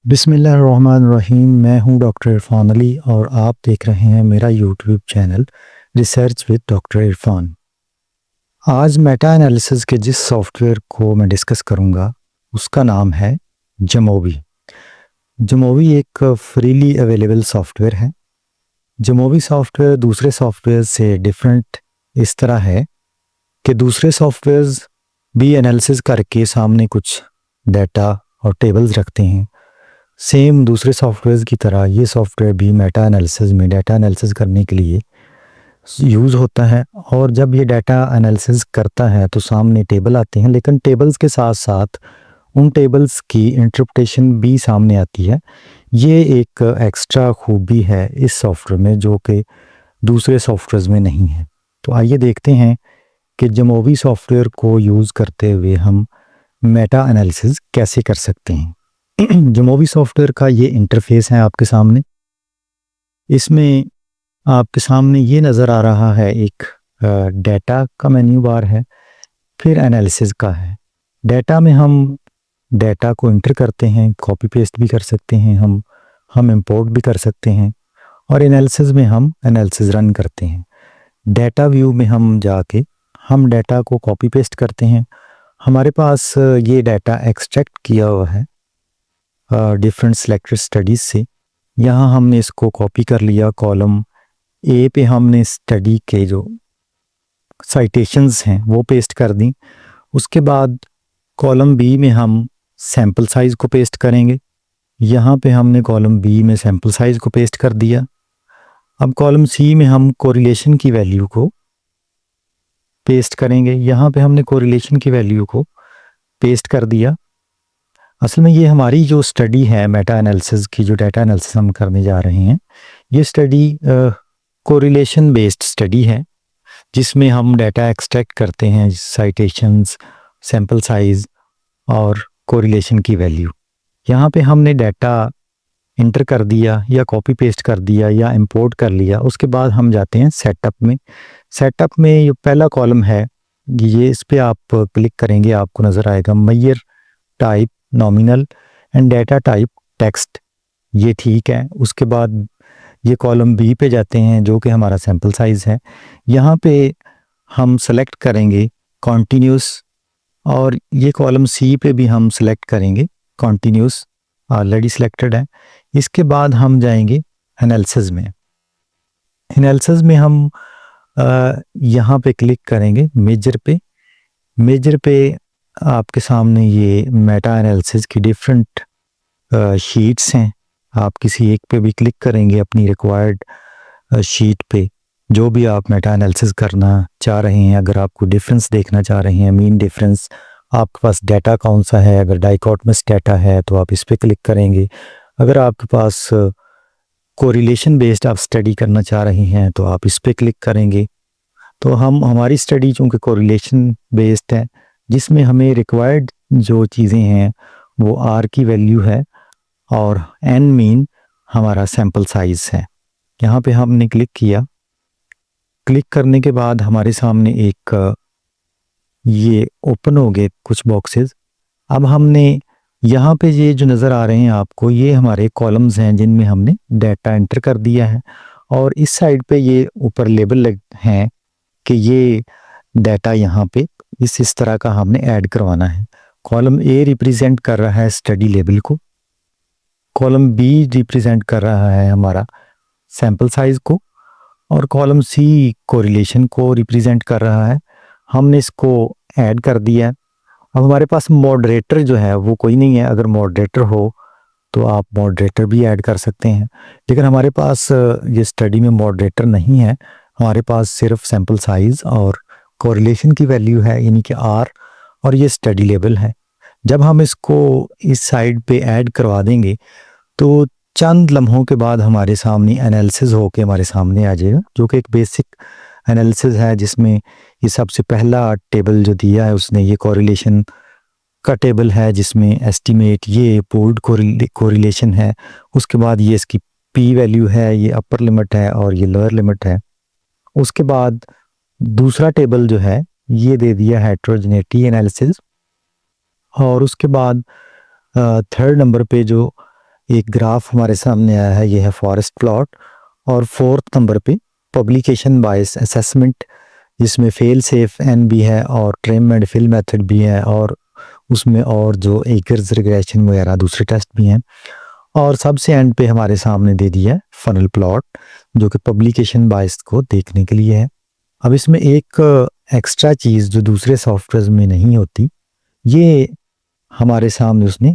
बिस्मिल्लाहिर्रहमानिर्रहीम। मैं हूं डॉक्टर इरफान अली और आप देख रहे हैं मेरा YouTube channel research with doctor Irfan. आज मेटा एनालिसिस के जिस सॉफ्टवेयर को मैं डिस्कस करूंगा उसका नाम है जमोवी। जमोवी एक फ्रीली अवेलेबल सॉफ्टवेयर है। जमोवी सॉफ्टवेयर दूसरे सॉफ्टवेयर से डिफरेंट इस तरह है कि दूसरे सॉफ्टवेयर्स भी एनालिसिस करके सामने कुछ डाटा और टेबल्स रखते हैं। सेम दूसरे सॉफ्टवेयर की तरह ये सॉफ्टवेयर भी मेटा एनालिसिस में डाटा एनालिसिस करने के लिए यूज़ होता है। और जब ये डाटा एनालिसिस करता है तो सामने टेबल आते हैं, लेकिन टेबल्स के साथ साथ उन टेबल्स की इंटरप्रिटेशन भी सामने आती है। ये एक एक्स्ट्रा खूबी है इस सॉफ्टवेयर में जो कि दूसरे सॉफ्टवेयर में नहीं है। तो आइए देखते हैं कि जमोवी सॉफ्टवेयर को यूज़ करते हुए हम मेटा एनालिसिस कैसे कर सकते हैं। जमोवी सॉफ्टवेयर का ये इंटरफेस है आपके सामने। इसमें आपके सामने ये नज़र आ रहा है, एक डाटा का मेन्यू बार है, फिर एनालिसिस का है। डाटा में हम डाटा को इंटर करते हैं, कॉपी पेस्ट भी कर सकते हैं, हम इंपोर्ट भी कर सकते हैं, और एनालिसिस में हम एनालिसिस रन करते हैं। डाटा व्यू में हम जाके हम डाटा को कॉपी पेस्ट करते हैं। हमारे पास ये डाटा एक्सट्रैक्ट किया हुआ है डिफरेंट सिलेक्टेड स्टडीज़ से। यहाँ हमने इसको कॉपी कर लिया। कॉलम ए पे हमने स्टडी के जो साइटेशंस हैं वो पेस्ट कर दी। उसके बाद कॉलम बी में हम सैम्पल साइज़ को पेस्ट करेंगे। यहाँ पे हमने कॉलम बी में सैम्पल साइज़ को पेस्ट कर दिया। अब कॉलम सी में हम कोरिलेशन की वैल्यू को पेस्ट करेंगे। यहाँ पे हमने कोरिलेशन की वैल्यू को पेस्ट कर दिया। असल में ये हमारी जो स्टडी है मेटा एनालिसिस की, जो डाटा एनालिसिस हम करने जा रहे हैं, ये स्टडी कोरिलेशन बेस्ड स्टडी है जिसमें हम डाटा एक्सट्रैक्ट करते हैं, साइटेशंस, सैम्पल साइज़ और कोरिलेशन की वैल्यू। यहाँ पे हमने डाटा इंटर कर दिया या कॉपी पेस्ट कर दिया या इंपोर्ट कर लिया। उसके बाद हम जाते हैं सेटअप में। सेटअप में ये पहला कॉलम है, ये इस पे आप क्लिक करेंगे, आपको नज़र आएगा measure type nominal and data type text. ये ठीक है। उसके बाद ये कॉलम बी पे जाते हैं जो कि हमारा सैम्पल साइज़ है। यहाँ पे हम सेलेक्ट करेंगे कॉन्टीन्यूस, और ये कॉलम सी पे भी हम सेलेक्ट करेंगे कॉन्टीन्यूस, ऑलरेडी सिलेक्टेड है। इसके बाद हम जाएंगे एनालिसिस में। एनालिसिस में हम यहाँ पे क्लिक करेंगे मेजर पे। मेजर पे आपके सामने ये मेटा एनालिसिस की डिफरेंट शीट्स हैं। आप किसी एक पे भी क्लिक करेंगे अपनी रिक्वायर्ड शीट पे, जो भी आप मेटा एनालिसिस करना चाह रहे हैं। अगर आपको डिफरेंस देखना चाह रहे हैं, मीन डिफरेंस, आपके पास डाटा कौन सा है, अगर डाइकोटमस डाटा है तो आप इस पे क्लिक करेंगे। अगर आपके पास कोरिलेशन बेस्ड आप स्टडी करना चाह रहे हैं तो आप इस पे क्लिक करेंगे। तो हमारी स्टडी चूँकि कोरिलेशन बेस्ड है, जिसमें हमें रिक्वायर्ड जो चीज़ें हैं वो आर की वैल्यू है और एन मीन हमारा सैम्पल साइज़ है। यहाँ पे हमने क्लिक किया। क्लिक करने के बाद हमारे सामने एक ये ओपन हो गए कुछ बॉक्सेस। अब हमने यहाँ पे ये जो नज़र आ रहे हैं आपको, ये हमारे कॉलम्स हैं जिनमें हमने डाटा एंटर कर दिया है, और इस साइड पे ये ऊपर लेबल हैं कि ये डाटा यहाँ पे इस तरह का हमने ऐड करवाना है। कॉलम ए रिप्रेजेंट कर रहा है स्टडी लेवल को, कॉलम बी रिप्रेजेंट कर रहा है हमारा सैम्पल साइज़ को, और कॉलम सी कोरिलेशन को रिप्रेजेंट कर रहा है। हमने इसको ऐड कर दिया। अब हमारे पास मॉडरेटर जो है वो कोई नहीं है। अगर मॉडरेटर हो तो आप मॉडरेटर भी ऐड कर सकते हैं, लेकिन हमारे पास ये स्टडी में मॉडरेटर नहीं है। हमारे पास सिर्फ सैम्पल साइज़ और कोरिलेशन की वैल्यू है, यानी कि आर, और ये स्टडी लेवल है। जब हम इसको इस साइड पे ऐड करवा देंगे तो चंद लम्हों के बाद हमारे सामने एनालिसिस होके हमारे सामने आ जाएगा, जो कि एक बेसिक एनालिसिस है, जिसमें ये सबसे पहला टेबल जो दिया है उसने ये कोरिलेशन का टेबल है, जिसमें एस्टीमेट, ये पूल्ड कोरिलेशन है। उसके बाद ये इसकी पी वैल्यू है, ये अपर लिमिट है और ये लोअर लिमिट है। उसके बाद दूसरा टेबल जो है ये दे दिया हेटेरोजेनेटी एनालिसिस, और उसके बाद थर्ड नंबर पे जो एक ग्राफ हमारे सामने आया है, ये है फॉरेस्ट प्लॉट। और 4th नंबर पे पब्लिकेशन बायस असेसमेंट, जिसमें फेल सेफ एन भी है और ट्रिम एंड फिल मेथड भी है, और उसमें और जो एकर्स रिग्रेशन वगैरह दूसरे टेस्ट भी हैं। और सबसे एंड पे हमारे सामने दे दिया है फनल प्लॉट, जो कि पब्लिकेशन बायस को देखने के लिए है। अब इसमें एक एक्स्ट्रा चीज़ जो दूसरे सॉफ्टवेयर में नहीं होती, ये हमारे सामने उसने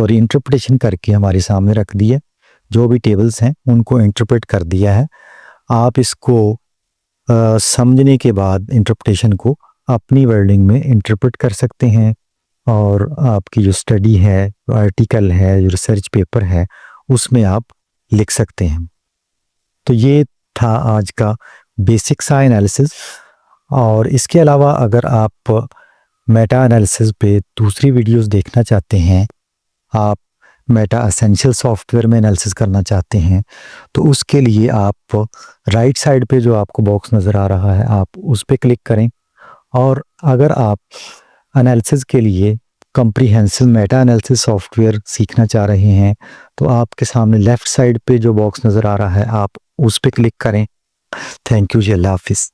इंटरप्रिटेशन करके हमारे सामने रख दी है। जो भी टेबल्स हैं उनको इंटरप्रेट कर दिया है। आप इसको समझने के बाद इंटरप्रिटेशन को अपनी वर्डिंग में इंटरप्रेट कर सकते हैं, और आपकी जो स्टडी है, जो आर्टिकल है, जो रिसर्च पेपर है, उसमें आप लिख सकते हैं। तो ये था आज का बेसिक सा एनालिसिस। और इसके अलावा अगर आप मेटा एनालिसिस पे दूसरी वीडियोस देखना चाहते हैं, आप मेटा एसेंशियल सॉफ्टवेयर में एनालिसिस करना चाहते हैं, तो उसके लिए आप राइट साइड पे जो आपको बॉक्स नज़र आ रहा है, आप उस पर क्लिक करें। और अगर आप एनालिसिस के लिए कॉम्प्रिहेंसिव मेटा एनालिसिस सॉफ्टवेयर सीखना चाह रहे हैं, तो आपके सामने लेफ़्ट साइड पे जो बॉक्स नज़र आ रहा है, आप उस पर क्लिक करें। थैंक यू जी, अल्लाह हाफिज़।